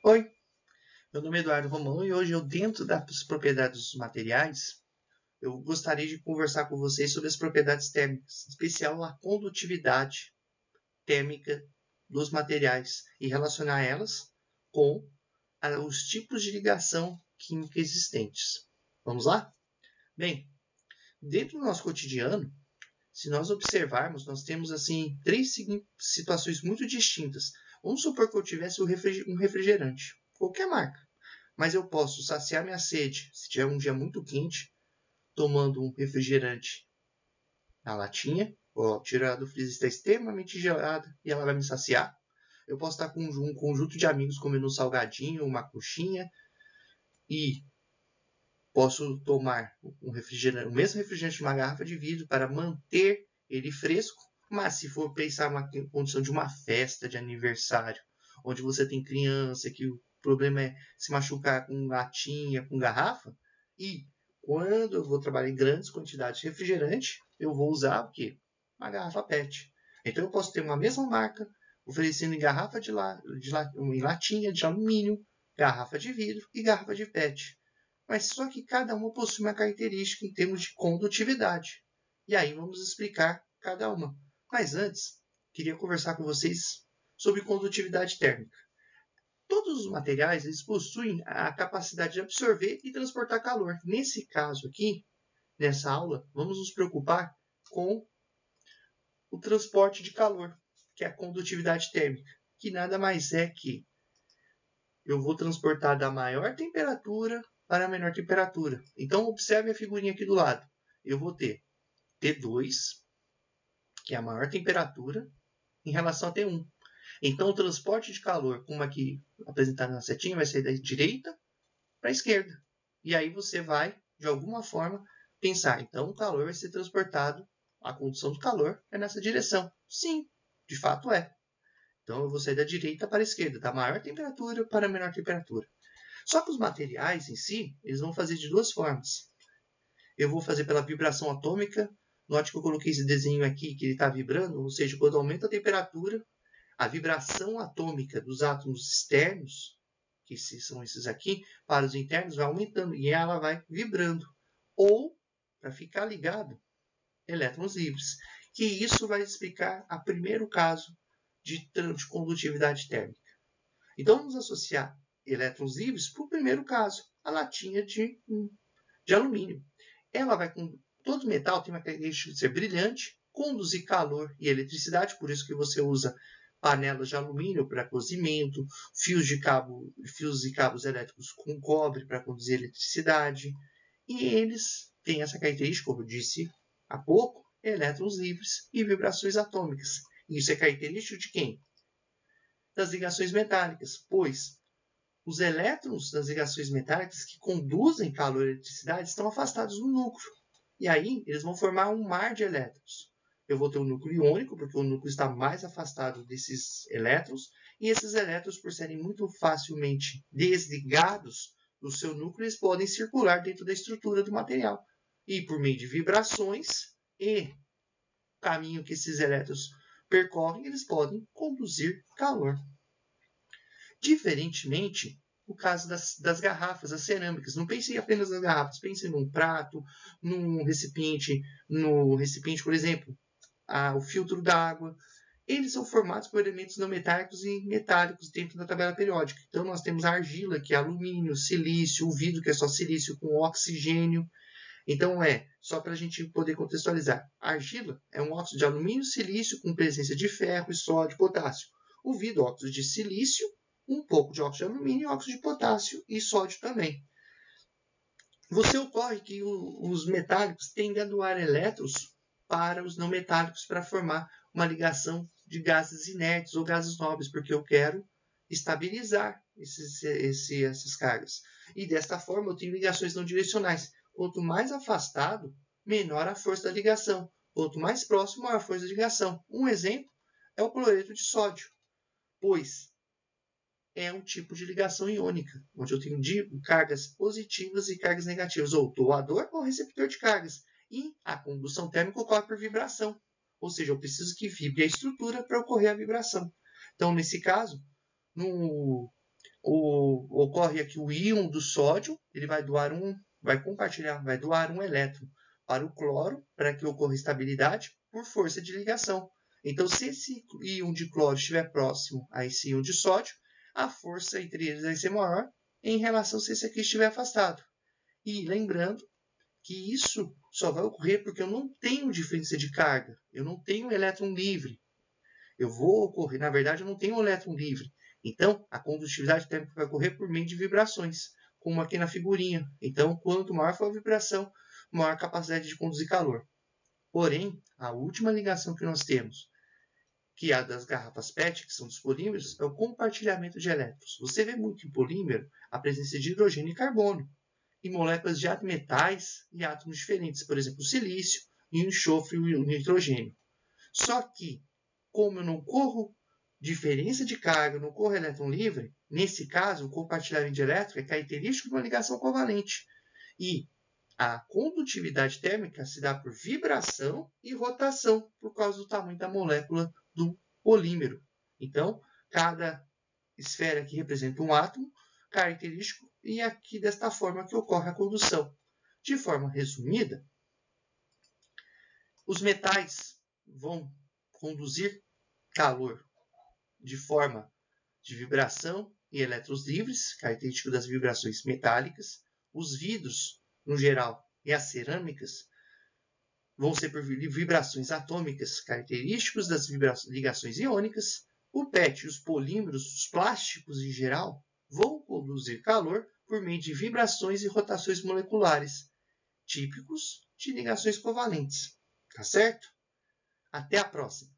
Oi, meu nome é Eduardo Romão e hoje dentro das propriedades dos materiais, eu gostaria de conversar com vocês sobre as propriedades térmicas, em especial a condutividade térmica dos materiais e relacionar elas com os tipos de ligação química existentes. Vamos lá? Bem, dentro do nosso cotidiano, se nós observarmos, nós temos assim três situações muito distintas. Vamos supor que eu tivesse um refrigerante, qualquer marca. Mas eu posso saciar minha sede, se tiver um dia muito quente, tomando um refrigerante na latinha, ó, tirada do freezer está extremamente gelada e ela vai me saciar. Eu posso estar com um conjunto de amigos comendo um salgadinho, uma coxinha e posso tomar o mesmo refrigerante de uma garrafa de vidro para manter ele fresco. Mas se for pensar uma condição de uma festa de aniversário, onde você tem criança, que o problema é se machucar com latinha, com garrafa, e quando eu vou trabalhar em grandes quantidades de refrigerante, eu vou usar o quê? Uma garrafa PET. Então eu posso ter uma mesma marca, oferecendo em garrafa em latinha de alumínio, garrafa de vidro e garrafa de PET. Mas só que cada uma possui uma característica em termos de condutividade. E aí vamos explicar cada uma. Mas antes, queria conversar com vocês sobre condutividade térmica. Todos os materiais eles possuem a capacidade de absorver e transportar calor. Nesse caso aqui, nessa aula, vamos nos preocupar com o transporte de calor, que é a condutividade térmica, que nada mais é que eu vou transportar da maior temperatura para a menor temperatura. Então, observe a figurinha aqui do lado. Eu vou ter T2, que é a maior temperatura, em relação a T1. Então, o transporte de calor, como aqui apresentado na setinha, vai ser da direita para a esquerda. E aí você vai, de alguma forma, pensar, então o calor vai ser transportado, a condução do calor é nessa direção. Sim, de fato é. Então, eu vou sair da direita para a esquerda, da maior temperatura para a menor temperatura. Só que os materiais em si, eles vão fazer de duas formas. Eu vou fazer pela vibração atômica. Note que eu coloquei esse desenho aqui, que ele está vibrando, ou seja, quando aumenta a temperatura, a vibração atômica dos átomos externos, que são esses aqui, para os internos, vai aumentando e ela vai vibrando. Ou, para ficar ligado, elétrons livres. Que isso vai explicar o primeiro caso de condutividade térmica. Então, vamos associar elétrons livres para o primeiro caso, a latinha de alumínio. Ela vai com todo metal tem uma característica de ser brilhante, conduzir calor e eletricidade, por isso que você usa panelas de alumínio para cozimento, fios e cabos elétricos com cobre para conduzir eletricidade. E eles têm essa característica, como eu disse há pouco, elétrons livres e vibrações atômicas. Isso é característico de quem? Das ligações metálicas, pois os elétrons das ligações metálicas que conduzem calor e eletricidade estão afastados do núcleo. E aí eles vão formar um mar de elétrons. Eu vou ter um núcleo iônico, porque o núcleo está mais afastado desses elétrons, e esses elétrons, por serem muito facilmente desligados do seu núcleo, eles podem circular dentro da estrutura do material. E por meio de vibrações e o caminho que esses elétrons percorrem, eles podem conduzir calor. Diferentemente, o caso das garrafas, as cerâmicas. Não pense apenas nas garrafas, pense num prato, no recipiente, por exemplo, o filtro d'água. Eles são formados por elementos não metálicos e metálicos dentro da tabela periódica. Então, nós temos a argila, que é alumínio, silício, o vidro, que é só silício com oxigênio. Então, só para a gente poder contextualizar, a argila é um óxido de alumínio, silício com presença de ferro, sódio e potássio. O vidro, óxido de silício, um pouco de óxido de alumínio, óxido de potássio e sódio também. Você ocorre que os metálicos tendem a doar elétrons para os não metálicos para formar uma ligação de gases inertes ou gases nobres, porque eu quero estabilizar essas cargas. E desta forma eu tenho ligações não direcionais. Quanto mais afastado, menor a força da ligação. Quanto mais próximo, maior a força da ligação. Um exemplo é o cloreto de sódio, pois é um tipo de ligação iônica, onde eu tenho cargas positivas e cargas negativas, ou doador ou receptor de cargas. E a condução térmica ocorre por vibração, ou seja, eu preciso que vibre a estrutura para ocorrer a vibração. Então, nesse caso, ocorre aqui o íon do sódio, ele vai doar um elétron para o cloro, para que ocorra estabilidade por força de ligação. Então, se esse íon de cloro estiver próximo a esse íon de sódio, a força entre eles vai ser maior em relação se esse aqui estiver afastado. E lembrando que isso só vai ocorrer porque eu não tenho diferença de carga, eu não tenho elétron livre. Na verdade, eu não tenho elétron livre. Então, a condutividade térmica vai ocorrer por meio de vibrações, como aqui na figurinha. Então, quanto maior for a vibração, maior a capacidade de conduzir calor. Porém, a última ligação que nós temos, que é a das garrafas PET, que são dos polímeros, é o compartilhamento de elétrons. Você vê muito em polímero a presença de hidrogênio e carbono, e moléculas de metais e átomos diferentes, por exemplo, o silício, o enxofre e o nitrogênio. Só que, como eu não corro diferença de carga, eu não corro elétron livre, nesse caso, o compartilhamento de elétrons é característico de uma ligação covalente. E a condutividade térmica se dá por vibração e rotação, por causa do tamanho da molécula do polímero. Então, cada esfera aqui representa um átomo característico e aqui desta forma que ocorre a condução. De forma resumida, os metais vão conduzir calor de forma de vibração e elétrons livres, característico das vibrações metálicas. Os vidros, no geral, e as cerâmicas vão ser por vibrações atômicas, característicos das ligações iônicas. O PET e os polímeros, os plásticos em geral, vão conduzir calor por meio de vibrações e rotações moleculares, típicos de ligações covalentes. Tá certo? Até a próxima!